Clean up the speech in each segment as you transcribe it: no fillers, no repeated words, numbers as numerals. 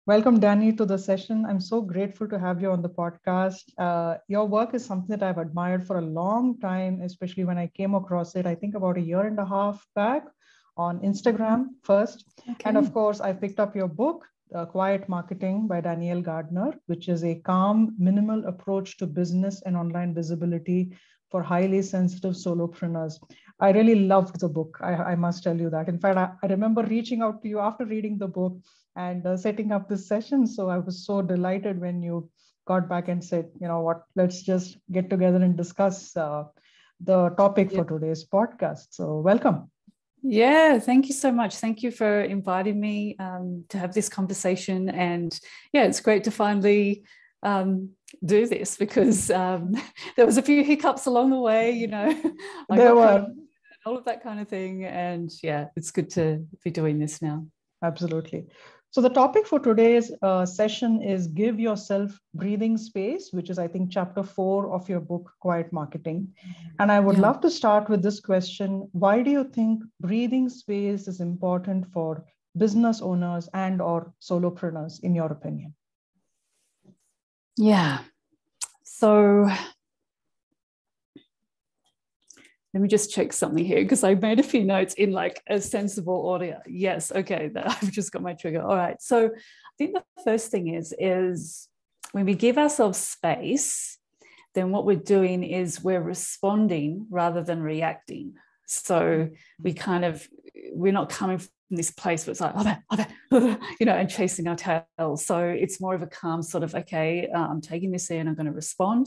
Welcome, Danny, to the session. I'm so grateful to have you on the podcast. Your work is something that I've admired for a long time, especially when I came across it, I think about a year and a half back on Instagram first. And of course, I picked up your book, Quiet Marketing by Danielle Gardner, which is a calm, minimal approach to business and online visibility for highly sensitive solopreneurs. I really loved the book. I must tell you that. In fact, I remember reaching out to you after reading the book and setting up this session. So I was so delighted when you got back and said, you know what, let's just get together and discuss the topic for today's podcast. So welcome. Yeah, thank you so much. Thank you for inviting me to have this conversation. And yeah, it's great to finally do this because there was a few hiccups along the way, There were. All of that kind of thing. And yeah, it's good to be doing this now. Absolutely. So the topic for today's session is give yourself breathing space, which is, I think, chapter 4 of your book, Quiet Marketing. And I would love to start with this question. Why do you think breathing space is important for business owners and or solopreneurs, in your opinion? Yeah. So let me just check something here because I made a few notes in like a sensible order. Yes. Okay. I've just got my trigger. All right. So I think the first thing is when we give ourselves space, then what we're doing is we're responding rather than reacting. So we're not coming from this place where it's like, and chasing our tail. So it's more of a calm sort of, okay, I'm taking this in, I'm going to respond.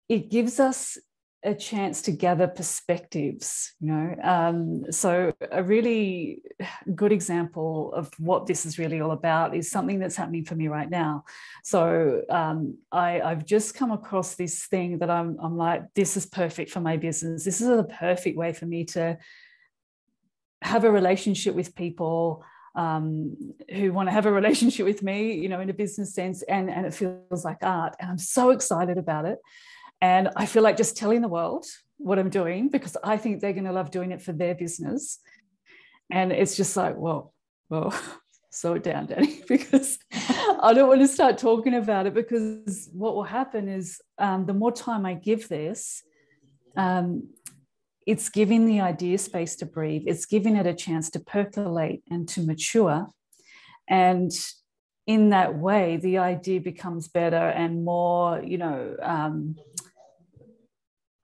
It gives us a chance to gather perspectives, So a really good example of what this is really all about is something that's happening for me right now. So I've just come across this thing that I'm like, this is perfect for my business. This is the perfect way for me to have a relationship with people who want to have a relationship with me, in a business sense, and it feels like art. And I'm so excited about it. And I feel like just telling the world what I'm doing because I think they're going to love doing it for their business. And it's just like, well, slow it down, Danny, because I don't want to start talking about it because what will happen is the more time I give this, it's giving the idea space to breathe. It's giving it a chance to percolate and to mature. And in that way, the idea becomes better and more,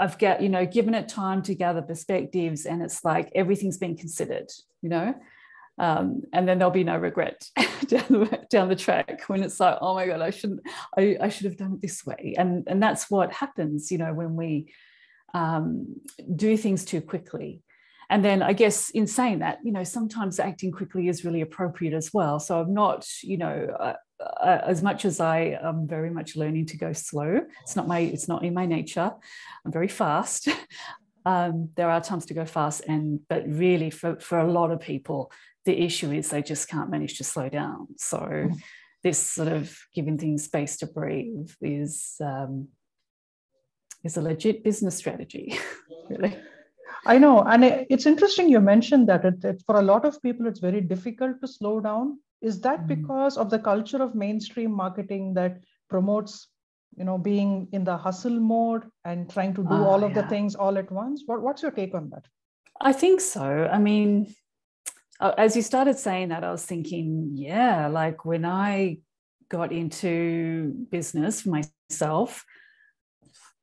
I've given it time to gather perspectives and it's like everything's been considered, and then there'll be no regret down the track when it's like, oh my God, I should have done it this way. And that's what happens, when we do things too quickly. And then I guess in saying that, sometimes acting quickly is really appropriate as well. So I'm not, as much as I am very much learning to go slow, it's not in my nature. I'm very fast. There are times to go fast, but really for a lot of people, the issue is they just can't manage to slow down. So this sort of giving things space to breathe is a legit business strategy, really. I know. And it's interesting you mentioned that for a lot of people, it's very difficult to slow down. Is that because of the culture of mainstream marketing that promotes, being in the hustle mode and trying to do all of the things all at once? What's your take on that? I think so. I mean, as you started saying that, I was thinking, like when I got into business for myself,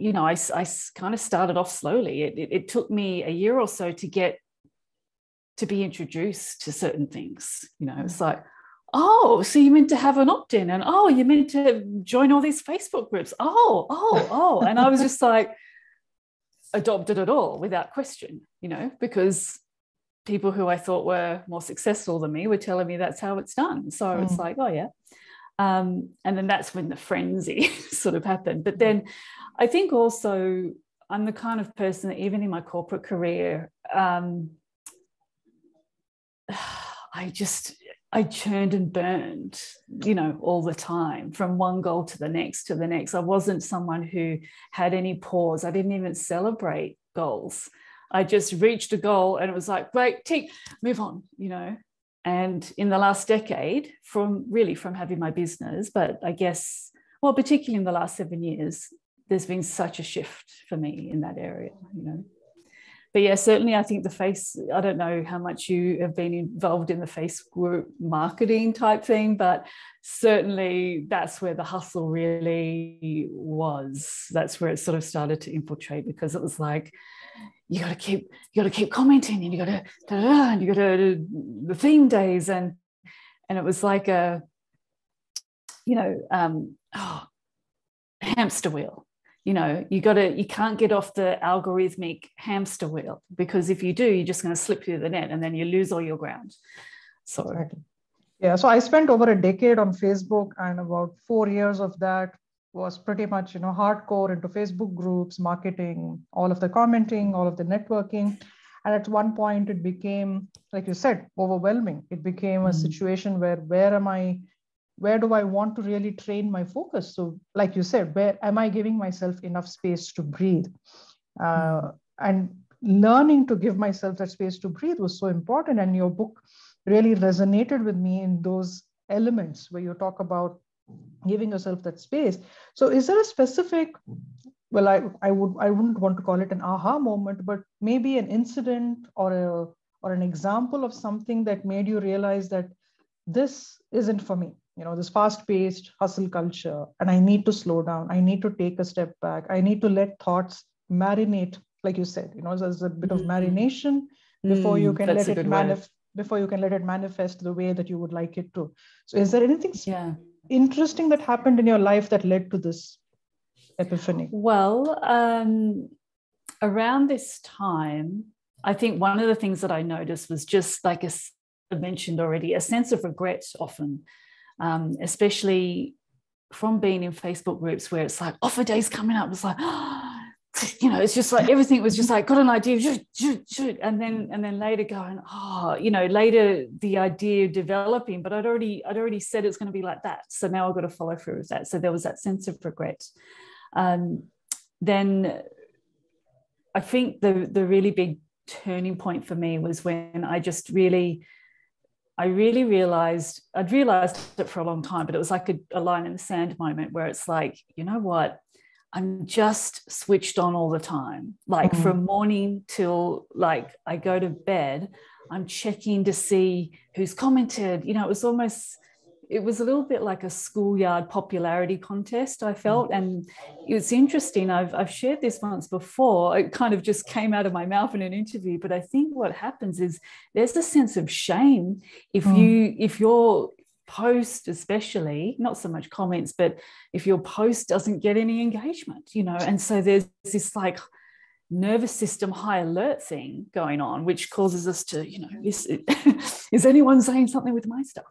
I kind of started off slowly. It took me a year or so to be introduced to certain things. It's like, oh, so you meant to have an opt-in, and oh, you meant to join all these Facebook groups. Oh. And I was just like, adopted it all without question, because people who I thought were more successful than me were telling me that's how it's done. So it's like, oh yeah. And then that's when the frenzy sort of happened. But then I think also I'm the kind of person that even in my corporate career, I churned and burned, all the time from one goal to the next to the next. I wasn't someone who had any pause. I didn't even celebrate goals. I just reached a goal and it was like, great, tick, move on, And in the last decade, from having my business, but I guess, well, particularly in the last 7 years, there's been such a shift for me in that area, you know. But yeah, certainly I think I don't know how much you have been involved in the face group marketing type thing, but certainly that's where the hustle really was. That's where it sort of started to infiltrate, because it was like, you got to keep commenting, and you got to the theme days, and it was like a, you know, hamster wheel. You know, you can't get off the algorithmic hamster wheel, because if you do, you're just going to slip through the net and then you lose all your ground. So, exactly. Yeah. So I spent over a decade on Facebook, and about 4 years of that was pretty much, you know, hardcore into Facebook groups, marketing, all of the commenting, all of the networking. And at one point it became, like you said, overwhelming. It became a situation where where do I want to really train my focus? So like you said, where am I giving myself enough space to breathe? And learning to give myself that space to breathe was so important. And your book really resonated with me in those elements where you talk about giving yourself that space. So is there a specific, well, I wouldn't want to call it an aha moment, but maybe an incident or an example of something that made you realize that this isn't for me, you know, this fast-paced hustle culture, and I need to slow down. I need to take a step back. I need to let thoughts marinate, like you said, you know, there's a bit of marination before you can let it manifest the way that you would like it to. So is there anything interesting that happened in your life that led to this epiphany? Well, around this time, I think one of the things that I noticed was just like I mentioned already, a sense of regret often, especially from being in Facebook groups where it's like offer days coming up. It's like, you know, it's just like everything was just like, got an idea, shoot. And then later going, later the idea developing, but I'd already said it's going to be like that. So now I've got to follow through with that. So there was that sense of regret. Then I think the really big turning point for me was when I really realized, I'd realized it for a long time, but it was like a line in the sand moment where it's like, you know what, I'm just switched on all the time. Like from morning till like I go to bed, I'm checking to see who's commented. You know, it was a little bit like a schoolyard popularity contest, I felt. And it's interesting, I've shared this once before. It kind of just came out of my mouth in an interview, but I think what happens is there's a sense of shame if your post, especially, not so much comments, but if your post doesn't get any engagement, you know. And so there's this like nervous system high alert thing going on, which causes us to, you know, is anyone saying something with my stuff?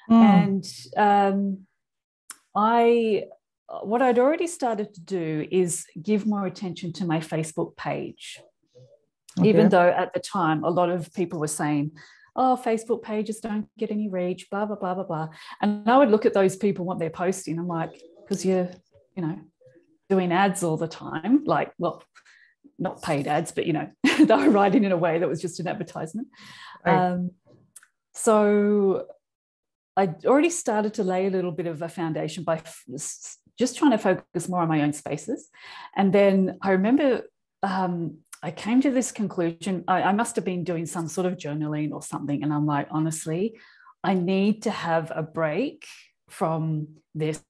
And what I'd already started to do is give more attention to my Facebook page, even though at the time a lot of people were saying, oh, Facebook pages don't get any reach, blah, blah, blah, blah, blah. And I would look at those people, what they're posting. I'm like, because you're, you know, doing ads all the time, like, well, not paid ads, but, you know, they were writing in a way that was just an advertisement. Right. So I already started to lay a little bit of a foundation by just trying to focus more on my own spaces. And then I remember I came to this conclusion. I must have been doing some sort of journaling or something. And I'm like, honestly, I need to have a break from this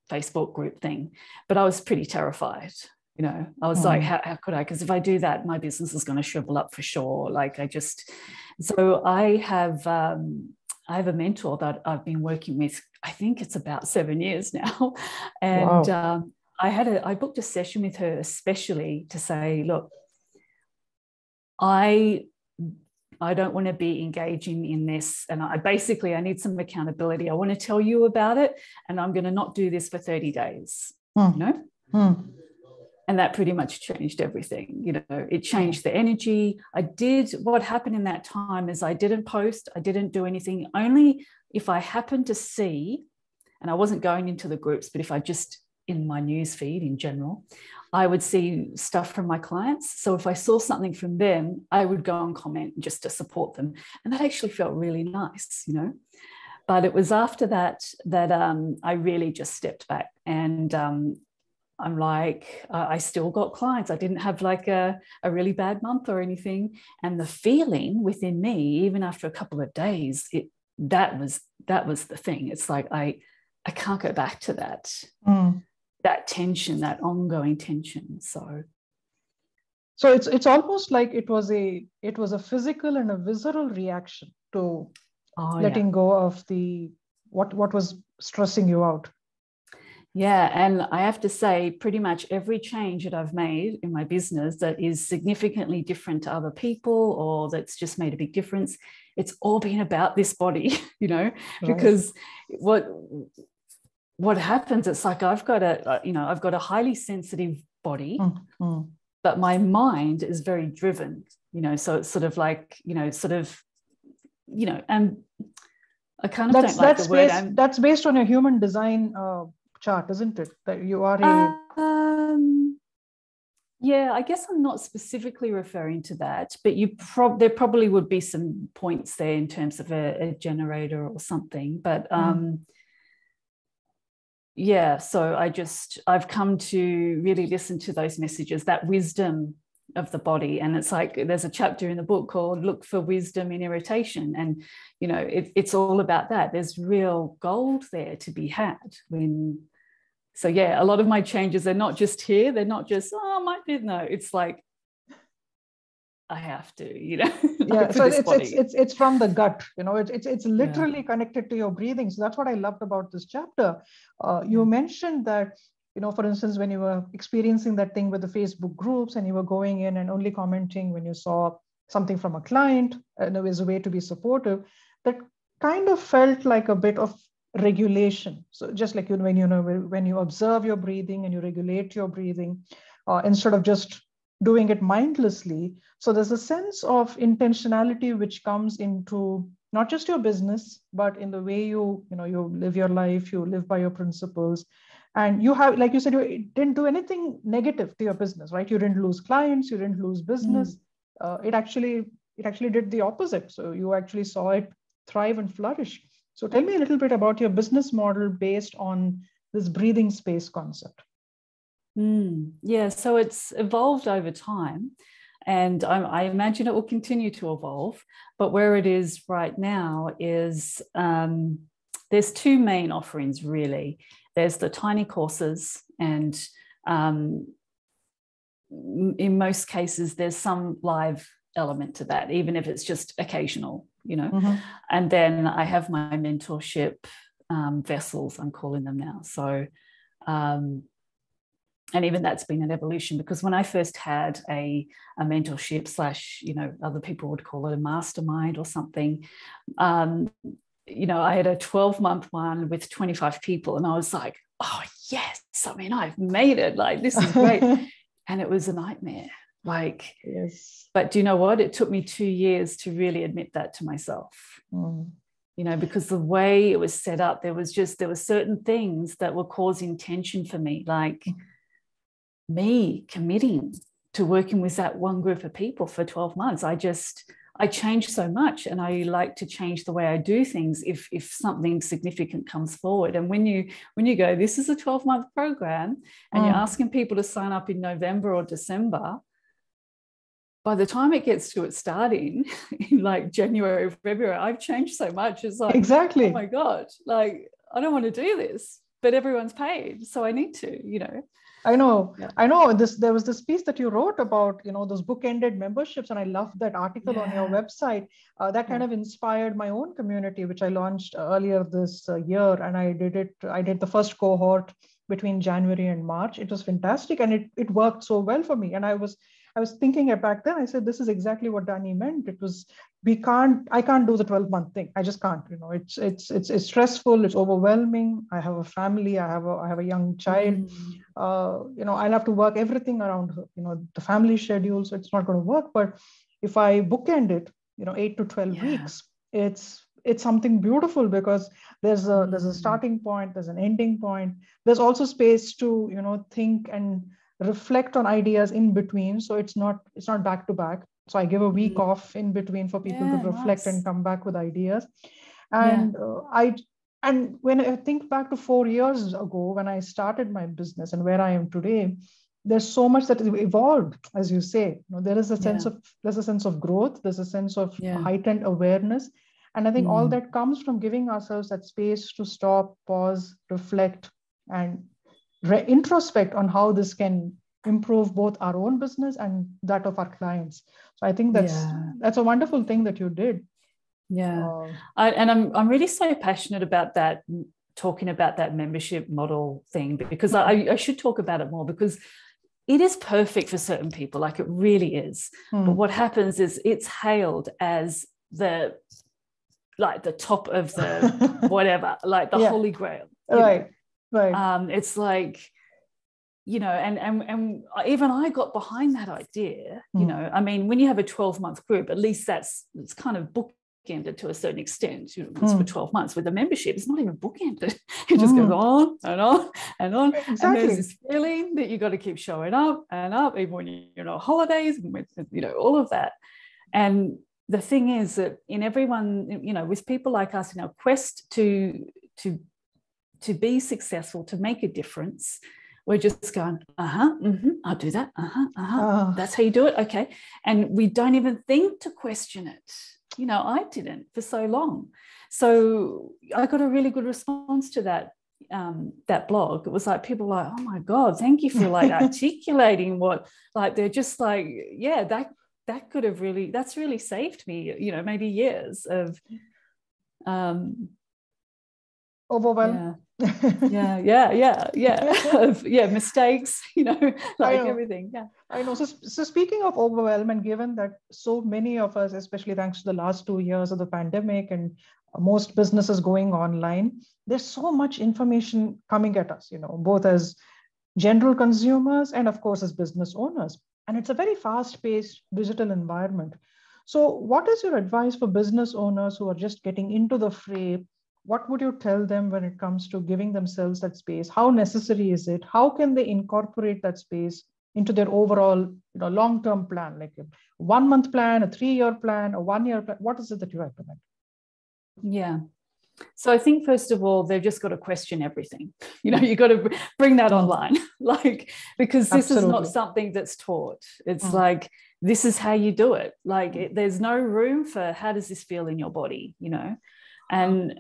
Facebook group thing. But I was pretty terrified. You know, I was like, how could I? Because if I do that, my business is going to shrivel up for sure. Like so I have a mentor that I've been working with, I think it's about 7 years now. And wow. I booked a session with her especially to say, look, I don't want to be engaging in this. And I need some accountability. I want to tell you about it. And I'm going to not do this for 30 days, you know? And that pretty much changed everything. You know, it changed the energy. What happened in that time is I didn't post. I didn't do anything. Only if I happened to see, and I wasn't going into the groups, but if I just in my news feed in general, I would see stuff from my clients. So if I saw something from them, I would go and comment just to support them. And that actually felt really nice, you know. But it was after that I really just stepped back, and I'm like, I still got clients. I didn't have like a really bad month or anything. And the feeling within me, even after a couple of days, that was the thing. It's like I can't go back to that. That tension, that ongoing tension. So it's almost like it was a physical and a visceral reaction to letting go of the what was stressing you out. Yeah, and I have to say, pretty much every change that I've made in my business that is significantly different to other people, or that's just made a big difference, it's all been about this body, you know, because what happens, it's like I've got a highly sensitive body, but my mind is very driven, you know, so it's sort of like, and I kind of don't like the word. That's based on your human design chart, isn't it? That you are yeah, I guess I'm not specifically referring to that, but there probably would be some points there in terms of a generator or something, but yeah, so I've come to really listen to those messages, that wisdom of the body. And it's like, there's a chapter in the book called Look for Wisdom in Irritation. And, you know, it's all about that. There's real gold there to be had so yeah, a lot of my changes, they're not just here. They're not just, I might be, no, it's like, I have to, you know. Yeah, so it's from the gut, you know. It's literally connected to your breathing. So that's what I loved about this chapter. You mentioned that, you know, for instance, when you were experiencing that thing with the Facebook groups and you were going in and only commenting when you saw something from a client, and there was a way to be supportive, that kind of felt like a bit of regulation. So just like when you observe your breathing and you regulate your breathing, instead of just doing it mindlessly. So there's a sense of intentionality which comes into not just your business, but in the way you live your life, you live by your principles. And you have, like you said, you didn't do anything negative to your business, right? You didn't lose clients, you didn't lose business. It actually did the opposite. So you actually saw it thrive and flourish. So tell me a little bit about your business model based on this breathing space concept. Yeah, so it's evolved over time, and I imagine it will continue to evolve. But where it is right now is there's two main offerings, really. There's the tiny courses, and in most cases, there's some live element to that, even if it's just occasional, you know. And then I have my mentorship vessels, I'm calling them now. So and even that's been an evolution, because when I first had a mentorship / other people would call it a mastermind or something, I had a 12-month one with 25 people, and I was like, oh yes, I mean, I've made it, like, this is great. And it was a nightmare. Like, yes. But do you know what? It took me 2 years to really admit that to myself. Because the way it was set up, there were certain things that were causing tension for me, like me committing to working with that one group of people for 12 months. I changed so much, and I like to change the way I do things if something significant comes forward. And when you go, this is a 12-month program, and you're asking people to sign up in November or December, by the time it gets to it starting in like January or February, I've changed so much. It's like, exactly, oh my God, like, I don't want to do this, but everyone's paid, so I need to, I know. There was this piece that you wrote about, those book-ended memberships, and I loved that article on your website. That kind of inspired my own community, which I launched earlier this year, and I did the first cohort between January and March. It was fantastic, and it worked so well for me. And I was thinking it back then. I said, this is exactly what Danny meant. It was, I can't do the 12-month thing. I just can't. It's stressful. It's overwhelming. I have a family. I have a young child. I'll have to work everything around her. The family schedule. So it's not going to work. But if I bookend it, 8 to 12 weeks, it's it's something beautiful, because there's a starting point, there's an ending point. There's also space to, think and reflect on ideas in between. So it's not back to back. So I give a week off in between for people to reflect and come back with ideas. And and when I think back to 4 years ago, when I started my business and where I am today, there's so much that has evolved, as you say. There is a sense of growth. There's a sense of heightened awareness. And I think all that comes from giving ourselves that space to stop, pause, reflect, and introspect on how this can improve both our own business and that of our clients. So I think that's a wonderful thing that you did. I'm really so passionate about that, talking about that membership model thing, because I should talk about it more, because it is perfect for certain people, like it really is. But what happens is it's hailed as the top of the whatever, like the holy grail. Right. It's like, and even I got behind that idea. I mean, when you have a 12-month group, at least it's kind of bookended to a certain extent. It's for 12 months. With a membership, it's not even bookended. It just goes on and on and on. Exactly. And there's this feeling that you got to keep showing up and up, even when you're on holidays, all of that. And the thing is that in everyone, with people like us in our quest to be successful, to make a difference, we're just going, I'll do that. That's how you do it. Okay. And we don't even think to question it. I didn't for so long. So I got a really good response to that blog. It was like, people were like, oh my God, thank you for like articulating what, like, they're just like, that could have really, that's really saved me, maybe years of overwhelm. Mistakes, everything. I know. So speaking of overwhelm, and given that so many of us, especially thanks to the last 2 years of the pandemic and most businesses going online, there's so much information coming at us, both as general consumers and of course as business owners. And it's a very fast-paced digital environment. So what is your advice for business owners who are just getting into the fray? What would you tell them when it comes to giving themselves that space? How necessary is it? How can they incorporate that space into their overall long-term plan, like a 1-month plan, a 3-year plan, a 1-year plan? What is it that you recommend? Yeah. So I think, first of all, they've just got to question everything. You've got to bring that online, because this is not something that's taught. It's like, this is how you do it. Like, there's no room for how does this feel in your body, and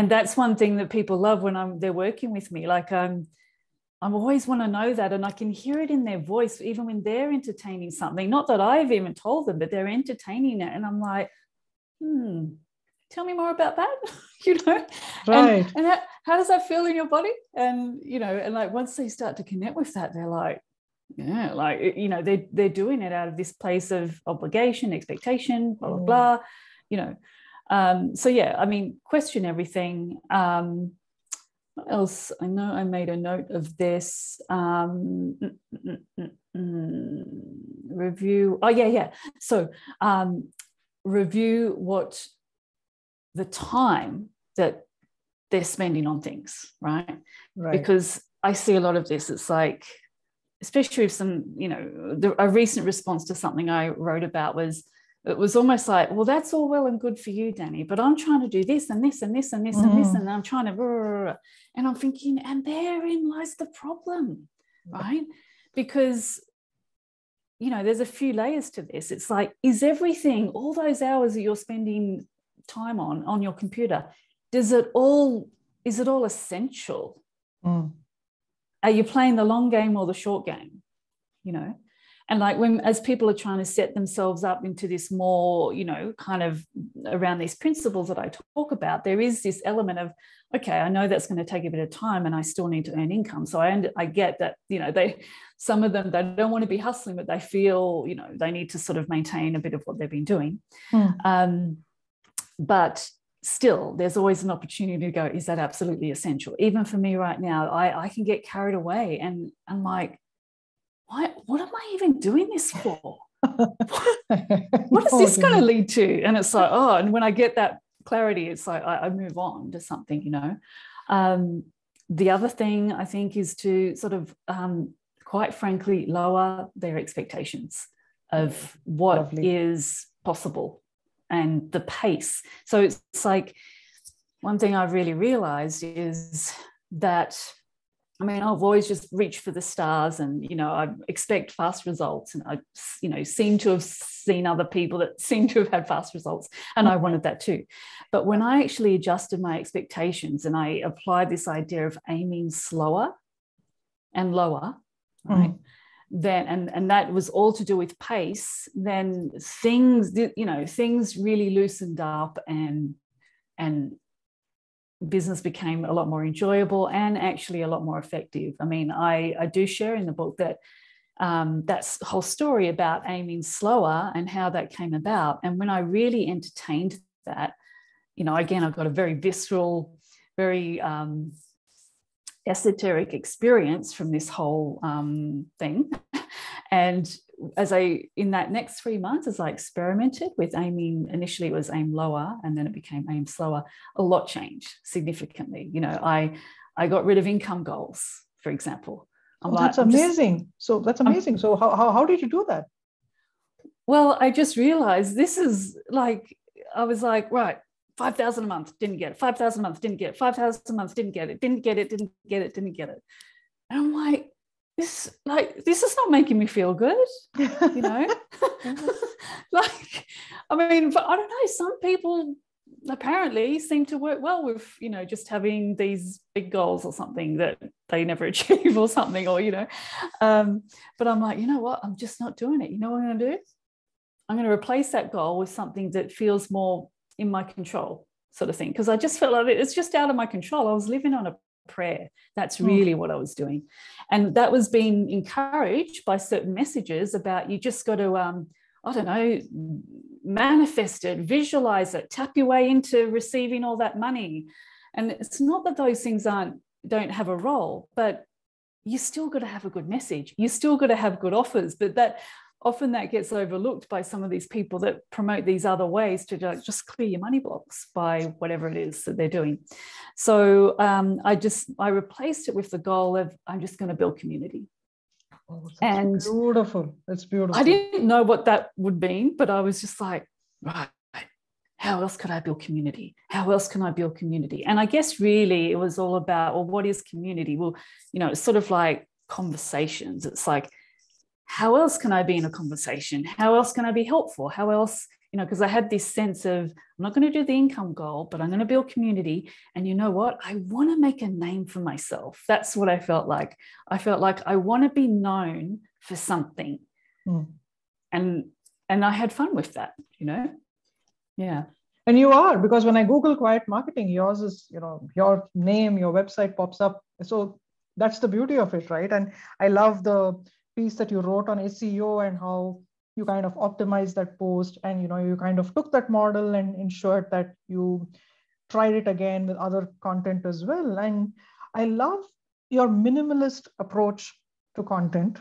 that's one thing that people love when they're working with me. Like, I always want to know that, and I can hear it in their voice, even when they're entertaining something. Not that I've even told them, but they're entertaining it, and I'm like, tell me more about that. Right. And how does that feel in your body? And and like, once they start to connect with that, they're like, they're doing it out of this place of obligation, expectation, blah blah blah. So I mean, question everything. What else? I know I made a note of this. Review. So review what the time that they're spending on things, right? Because I see a lot of this. It's like, especially if a recent response to something I wrote about was, it was almost like, well, that's all well and good for you, Danny, but I'm trying to do this and this and this and this and this, and I'm trying to, and I'm thinking, and therein lies the problem, right? Because there's a few layers to this. It's like, is everything, all those hours that you're spending time on your computer, is it all essential? Are you playing the long game or the short game? And like, as people are trying to set themselves up into this more, kind of around these principles that I talk about, there is this element of, okay, I know that's going to take a bit of time and I still need to earn income. So I get that, some of them, they don't want to be hustling, but they feel, they need to sort of maintain a bit of what they've been doing. But still, there's always an opportunity to go, is that absolutely essential? Even for me right now, I can get carried away and I'm like, what am I even doing this for? What is this going to lead to? And it's like, and when I get that clarity. It's like I move on to something, you know. The other thing I think is to sort of, quite frankly, lower their expectations of what Lovely. is possible and the pace. So it's like, one thing I've really realized is that, I mean, I've always just reached for the stars and, you know, I expect fast results, and I, you know, seem to have seen other people that seem to have had fast results, and I wanted that too. But when I actually adjusted my expectations and I applied this idea of aiming slower and lower, right, then, and that was all to do with pace, then things, you know, things really loosened up, and business became a lot more enjoyable and actually a lot more effective. I mean, I do share in the book that that's the whole story about aiming slower and how that came about. And when I really entertained that, you know, again, I've got a very visceral, very esoteric experience from this whole thing. And in that next 3 months, as I experimented with aiming, initially it was aim lower and then it became aim slower, a lot changed significantly. You know, I got rid of income goals, for example. That's amazing. So that's amazing. So how did you do that? Well, I just realized this is like, I was like, right, 5,000 a month, didn't get it. 5,000 a month, didn't get it. 5,000 a month, didn't get it. Didn't get it, didn't get it, didn't get it. And I'm like, this is not making me feel good, you know. Like, I mean, I don't know, some people apparently seem to work well with, you know, just having these big goals or something that they never achieve or something, or, you know, but I'm like, you know what, I'm just not doing it. You know what I'm going to do? I'm going to replace that goal with something that feels more in my control, sort of thing, because I just felt like it's just out of my control. I was living on a prayer. That's really what I was doing. And that was being encouraged by certain messages about, you just got to, I don't know, manifest it, visualize it, tap your way into receiving all that money. And it's not that those things don't have a role, but you still got to have a good message. You still got to have good offers, but that often that gets overlooked by some of these people that promote these other ways to just clear your money blocks by whatever it is that they're doing. So I replaced it with the goal of, I'm just going to build community. Oh, that's beautiful. That's beautiful. I didn't know what that would mean, but I was just like, right, how else could I build community? How else can I build community? And I guess really it was all about, well, what is community? Well, you know, it's sort of like conversations. It's like, how else can I be in a conversation? How else can I be helpful? How else, you know, because I had this sense of, I'm not going to do the income goal, but I'm going to build community. And you know what? I want to make a name for myself. That's what I felt like. I felt like I want to be known for something. And I had fun with that, you know? Yeah. And you are, because when I Google quiet marketing, yours is, you know, your name, your website pops up. So that's the beauty of it, right? And I love the piece that you wrote on SEO and how you kind of optimized that post, and, you know, you kind of took that model and ensured that you tried it again with other content as well. And I love your minimalist approach to content,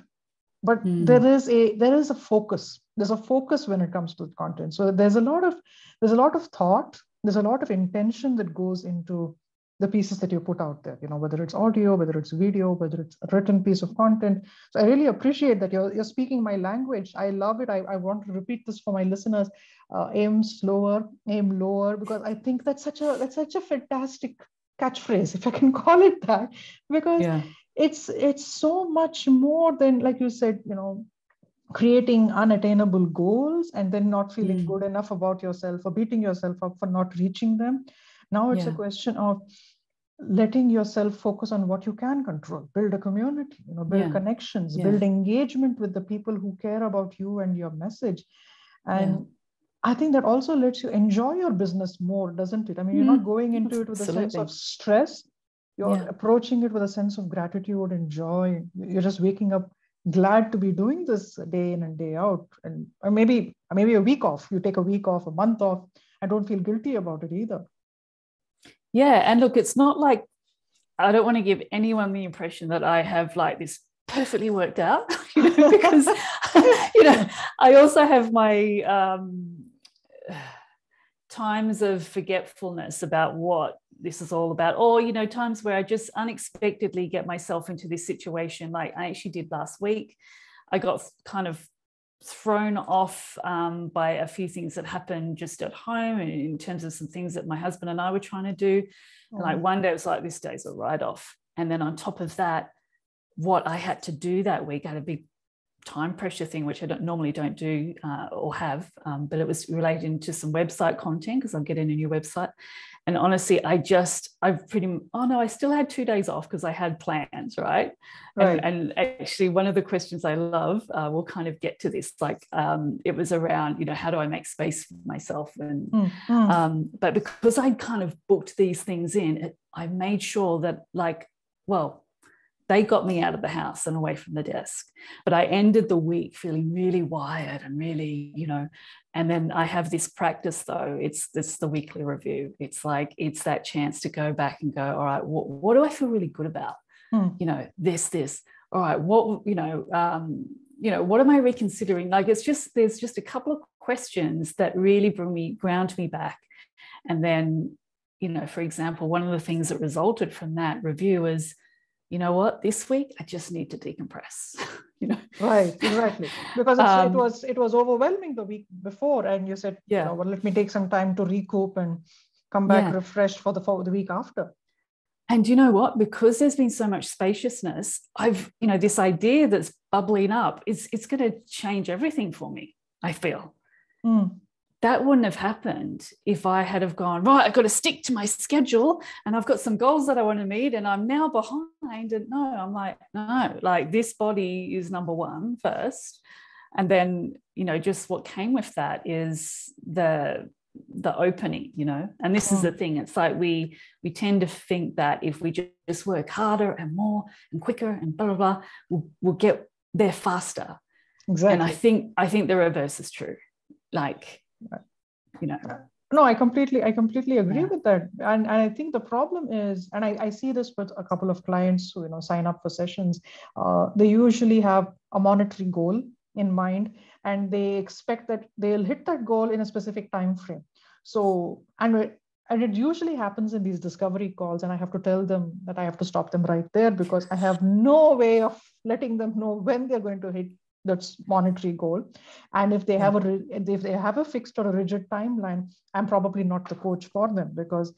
but there is a focus. There's a focus when it comes to content. So there's a lot of thought, there's a lot of intention that goes into the pieces that you put out there, you know, whether it's audio, whether it's video, whether it's a written piece of content. So I really appreciate that you're speaking my language. I love it. I want to repeat this for my listeners. Aim slower, aim lower, because I think that's such a fantastic catchphrase, if I can call it that, because it's so much more than, like you said, you know, creating unattainable goals and then not feeling good enough about yourself or beating yourself up for not reaching them. Now it's a question of letting yourself focus on what you can control, build a community, you know, build connections, build engagement with the people who care about you and your message. And I think that also lets you enjoy your business more, doesn't it? I mean, you're not going into it with a sense of stress. You're approaching it with a sense of gratitude and joy. You're just waking up glad to be doing this day in and day out. And or maybe a week off. You take a week off, a month off, and don't feel guilty about it either. Yeah. And look, it's not like, I don't want to give anyone the impression that I have like this perfectly worked out, you know, because, you know, I also have my times of forgetfulness about what this is all about, or, you know, times where I just unexpectedly get myself into this situation, like I actually did last week. I got kind of thrown off by a few things that happened just at home in terms of some things that my husband and I were trying to do. And like one day it was like, this day's a write-off. And then on top of that, what I had to do that week, I had a big time pressure thing, which I normally don't do or have, but it was related to some website content because I'm getting a new website. And honestly, I still had 2 days off because I had plans, right? And actually, one of the questions I love, we'll kind of get to this, like it was around, you know, how do I make space for myself? And but because I'd kind of booked these things in, I made sure that, like, well, they got me out of the house and away from the desk. But I ended the week feeling really wired and really, you know, and then I have this practice though. It's the weekly review. It's like, it's that chance to go back and go, all right, what do I feel really good about? You know, this, all right, what, you know, what am I reconsidering? Like, there's just a couple of questions that really ground me back. And then, you know, for example, one of the things that resulted from that review is, you know what, this week I just need to decompress. You know, right, exactly, because it was overwhelming the week before, and you said, you know, well, let me take some time to recoup and come back refreshed for the week after. And you know what, because there's been so much spaciousness, I've, you know, this idea that's bubbling up, it's going to change everything for me, I feel. That wouldn't have happened if I had have gone, right, I've got to stick to my schedule and I've got some goals that I want to meet and I'm now behind. And no, I'm like, no, like this body is number one first. And then, you know, just what came with that is the opening, you know. And this is the thing. It's like we tend to think that if we just work harder and more and quicker and blah, blah, blah, we'll get there faster. Exactly. And I think the reverse is true. Like, you know, no, I completely agree with that. And I think the problem is, and I see this with a couple of clients who, you know, sign up for sessions. They usually have a monetary goal in mind, and they expect that they'll hit that goal in a specific time frame. So, and it usually happens in these discovery calls, and I have to tell them that I have to stop them right there because I have no way of letting them know when they're going to hit that's monetary goal. And if they have a fixed or a rigid timeline, I'm probably not the coach for them, because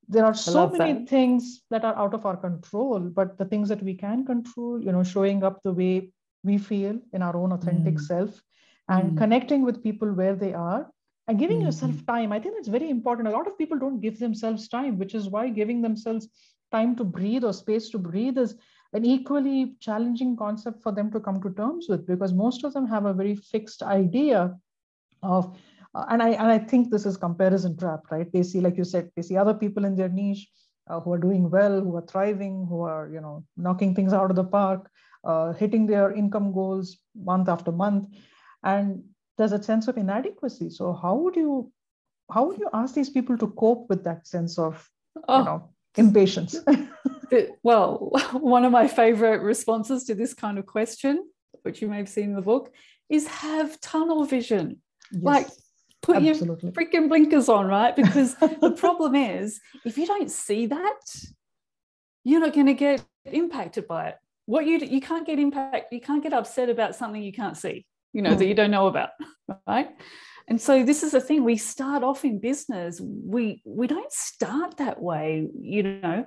there are so many things that are out of our control. But the things that we can control, you know, showing up the way we feel in our own authentic self and connecting with people where they are and giving yourself time. I think that's very important. A lot of people don't give themselves time, which is why giving themselves time to breathe or space to breathe is an equally challenging concept for them to come to terms with, because most of them have a very fixed idea of, and I think this is comparison trap, right? They see, like you said, they see other people in their niche who are doing well, who are thriving, who are, you know, knocking things out of the park, hitting their income goals month after month, and there's a sense of inadequacy. So how would you ask these people to cope with that sense of, you know, impatience? Well, one of my favorite responses to this kind of question, which you may have seen in the book, is have tunnel vision. Yes, like put your freaking blinkers on, right? Because the problem is, if you don't see that, you're not going to get impacted by it. You can't get upset about something you can't see, you know, that you don't know about, right? And so this is the thing, we start off in business, we don't start that way, you know.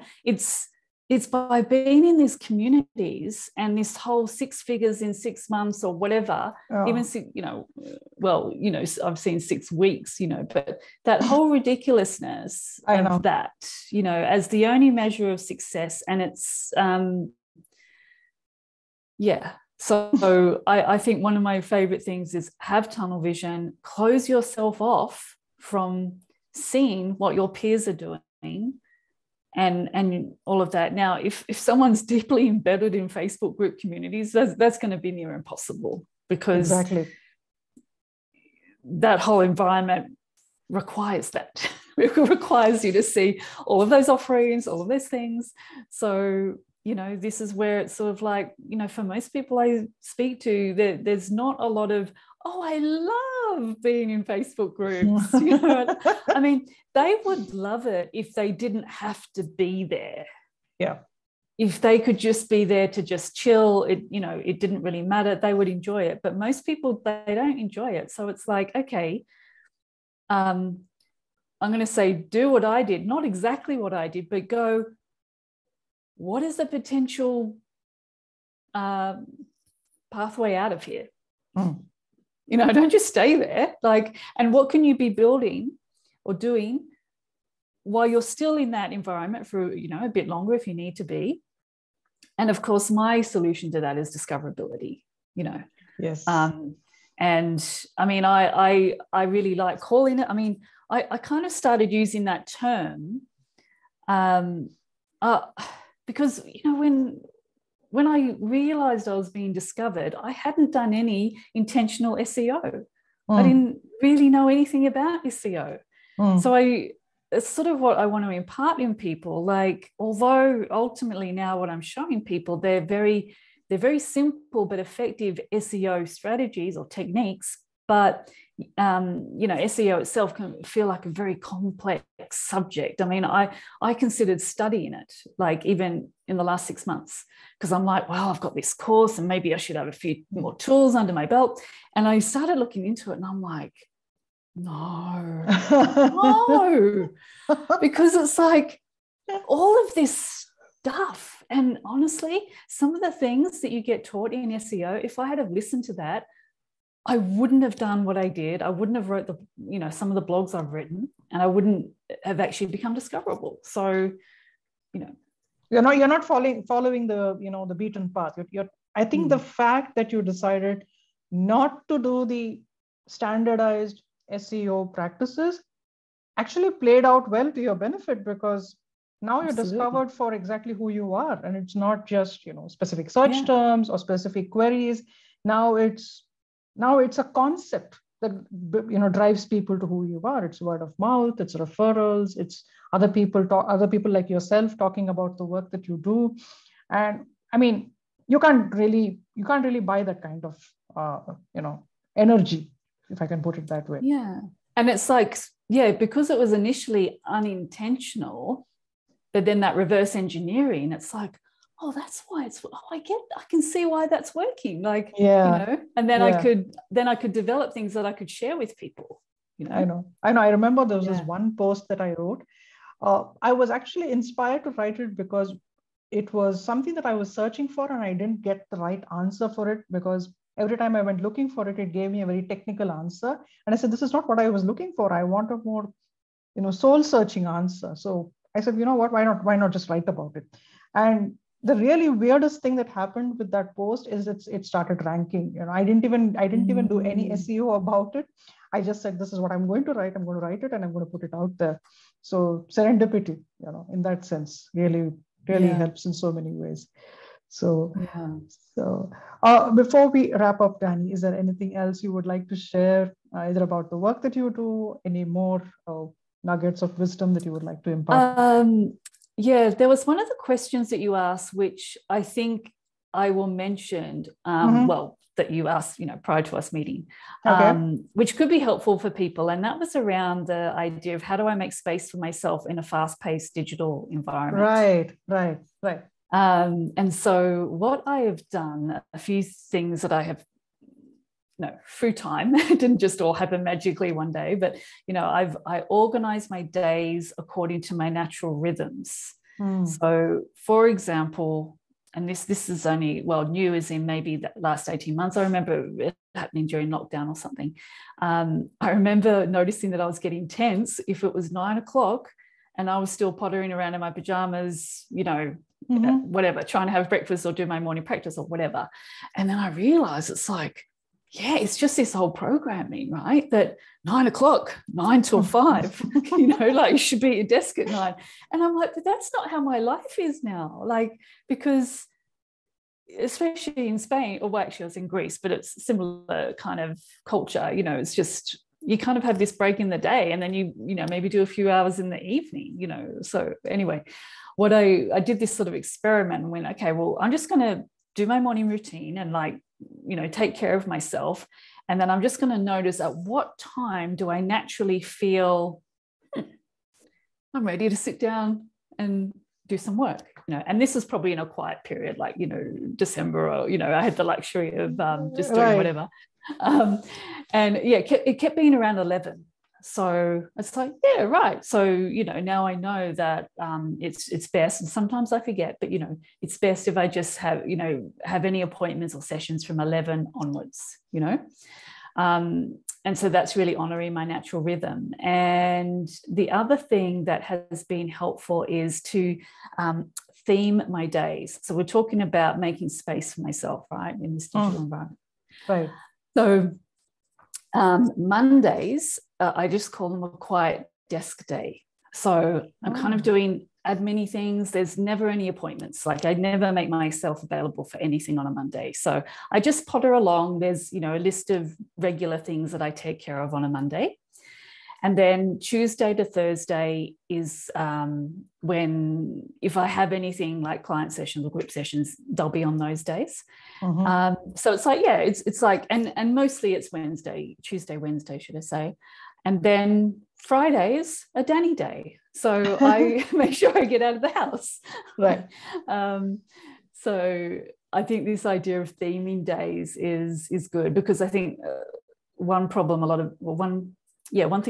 It's by being in these communities and this whole 6 figures in 6 months or whatever, even, you know, well, you know, I've seen 6 weeks, you know, but that whole ridiculousness of that, you know, as the only measure of success. And it's, So I think one of my favorite things is have tunnel vision, close yourself off from seeing what your peers are doing and all of that. Now, if someone's deeply embedded in Facebook group communities, that's going to be near impossible, because that whole environment requires that. It requires you to see all of those offerings, all of those things. So, you know, this is where it's sort of like, you know, for most people I speak to, there's not a lot of, oh, I love being in Facebook groups. You know, I mean, they would love it if they didn't have to be there. Yeah. If they could just be there to just chill, it didn't really matter. They would enjoy it. But most people, they don't enjoy it. So it's like, okay, I'm going to say, do what I did, not exactly what I did, but go, what is the potential pathway out of here? You know, don't just stay there. Like, and what can you be building or doing while you're still in that environment for, you know, a bit longer if you need to be. And of course, my solution to that is discoverability, you know. Yes. And I mean, I really like calling it. I mean, I kind of started using that term because, you know, when I realized I was being discovered, I hadn't done any intentional SEO. I didn't really know anything about SEO. So it's sort of what I want to impart in people. Like, although ultimately now what I'm showing people, they're very simple but effective SEO strategies or techniques. But, you know, SEO itself can feel like a very complex subject. I mean, I considered studying it, like even in the last 6 months, because I'm like, well, I've got this course and maybe I should have a few more tools under my belt. And I started looking into it and I'm like, no, because it's like all of this stuff. And honestly, some of the things that you get taught in SEO, if I had have listened to that, I wouldn't have done what I did. I wouldn't have wrote some of the blogs I've written, and I wouldn't have actually become discoverable. So, you know, you're not following the, you know, the beaten path. I think the fact that you decided not to do the standardized SEO practices actually played out well to your benefit, because now you're discovered for exactly who you are, and it's not just, you know, specific search terms or specific queries. Now it's a concept that, you know, drives people to who you are. It's word of mouth, it's referrals, it's other people like yourself talking about the work that you do. And I mean, you can't really buy that kind of you know, energy, if I can put it that way. Yeah. And it's like, yeah, because it was initially unintentional, but then that reverse engineering, it's like, oh, that's why I can see why that's working. Like, you know, and then I could develop things that I could share with people, you know. I know. I remember there was this one post that I wrote. I was actually inspired to write it because it was something that I was searching for, and I didn't get the right answer for it, because every time I went looking for it, it gave me a very technical answer. And I said, this is not what I was looking for. I want a more, you know, soul searching answer. So I said, you know what, why not just write about it? And the really weirdest thing that happened with that post is it started ranking. You know, I didn't even do any SEO about it. I just said, this is what I'm going to write. I'm going to write it and I'm going to put it out there. So serendipity, you know, in that sense, really helps in so many ways. So, before we wrap up, Danny, is there anything else you would like to share, either about the work that you do, any more nuggets of wisdom that you would like to impart? Yeah, there was one of the questions that you asked, which I think I will mention, well, that you asked, you know, prior to us meeting, which could be helpful for people. And that was around the idea of how do I make space for myself in a fast-paced digital environment? Right. And so what I have done, a few things that I have, through time, it didn't just all happen magically one day, but, you know, I organize my days according to my natural rhythms. So, for example, and this is only, new as in maybe the last 18 months. I remember it happening during lockdown or something. I remember noticing that I was getting tense if it was 9 o'clock and I was still pottering around in my pajamas, you know, whatever, trying to have breakfast or do my morning practice or whatever. And then I realized it's like, yeah, it's just this whole programming, right? That 9 o'clock, 9 till 5, you know, like you should be at your desk at 9. And I'm like, but that's not how my life is now. Like, because especially in Spain, or actually I was in Greece, but it's similar kind of culture, you know, it's just, you kind of have this break in the day and then you know, maybe do a few hours in the evening, you know. So anyway, what I did this sort of experiment and went, okay, well, I'm just going to do my morning routine and, like, you know, take care of myself. And then I'm just going to notice at what time do I naturally feel I'm ready to sit down and do some work, and this is probably in a quiet period, like, December, or, I had the luxury of just doing whatever. And yeah, it kept being around 11. So it's like, yeah, right. So, now I know that it's best, and sometimes I forget, but, it's best if I just have any appointments or sessions from 11 onwards, and so that's really honoring my natural rhythm. And the other thing that has been helpful is to theme my days. So we're talking about making space for myself, right, in this digital environment. Right. So Mondays, I just call them a quiet desk day. So I'm kind of doing admin things. There's never any appointments. Like, I never make myself available for anything on a Monday. So I just potter along. There's, a list of regular things that I take care of on a Monday. And then Tuesday to Thursday is when, if I have anything like client sessions or group sessions, they'll be on those days. So it's like, yeah, it's like, and mostly it's Tuesday, Wednesday, should I say. And then Fridays are Danny Day. So I make sure I get out of the house. Right. So I think this idea of theming days is good, because I think one thing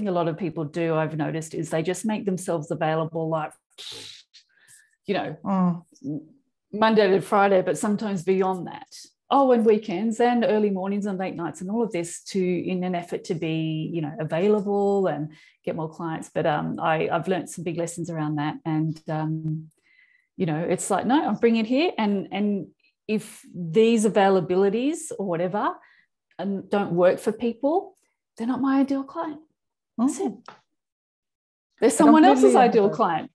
a lot of people do, I've noticed, is they just make themselves available, like, Monday to Friday, but sometimes beyond that. And weekends and early mornings and late nights and all of this, in an effort to be, available and get more clients. But I've learned some big lessons around that. And, it's like, no, I'm bringing it here. And if these availabilities or whatever don't work for people, they're not my ideal client. That's it. They're someone else's ideal client.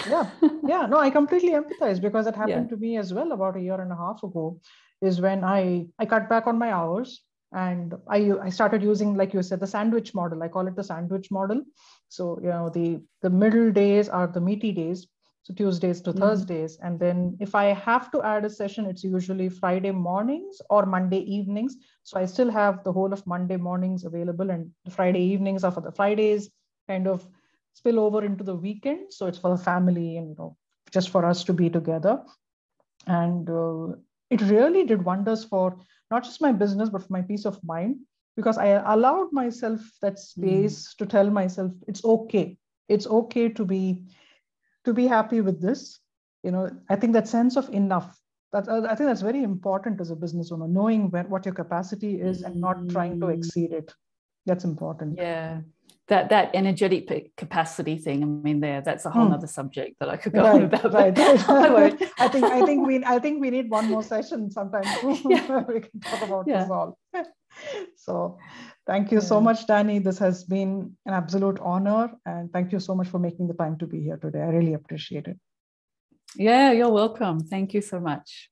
Yeah. No, I completely empathize, because it happened to me as well about a year and a half ago, is when I cut back on my hours, and I started using, like you said, the sandwich model. I call it the sandwich model. So, the middle days are the meaty days. So Tuesdays to Thursdays. And then if I have to add a session, it's usually Friday mornings or Monday evenings. So I still have the whole of Monday mornings available, and the Friday evenings are for the Fridays, kind of spill over into the weekend. So it's for the family and, just for us to be together. And it really did wonders for not just my business, but for my peace of mind, because I allowed myself that space to tell myself, it's okay. It's okay to be happy with this. I think that sense of enough, I think that's very important as a business owner, knowing what your capacity is and not trying to exceed it. That's important. Yeah. That energetic capacity thing. I mean, that's a whole other subject that I could go on about. Right. I won't. I think we need one more session sometime. We can talk about this all. So thank you so much, Danny. This has been an absolute honor, and thank you so much for making the time to be here today. I really appreciate it. Yeah, you're welcome. Thank you so much.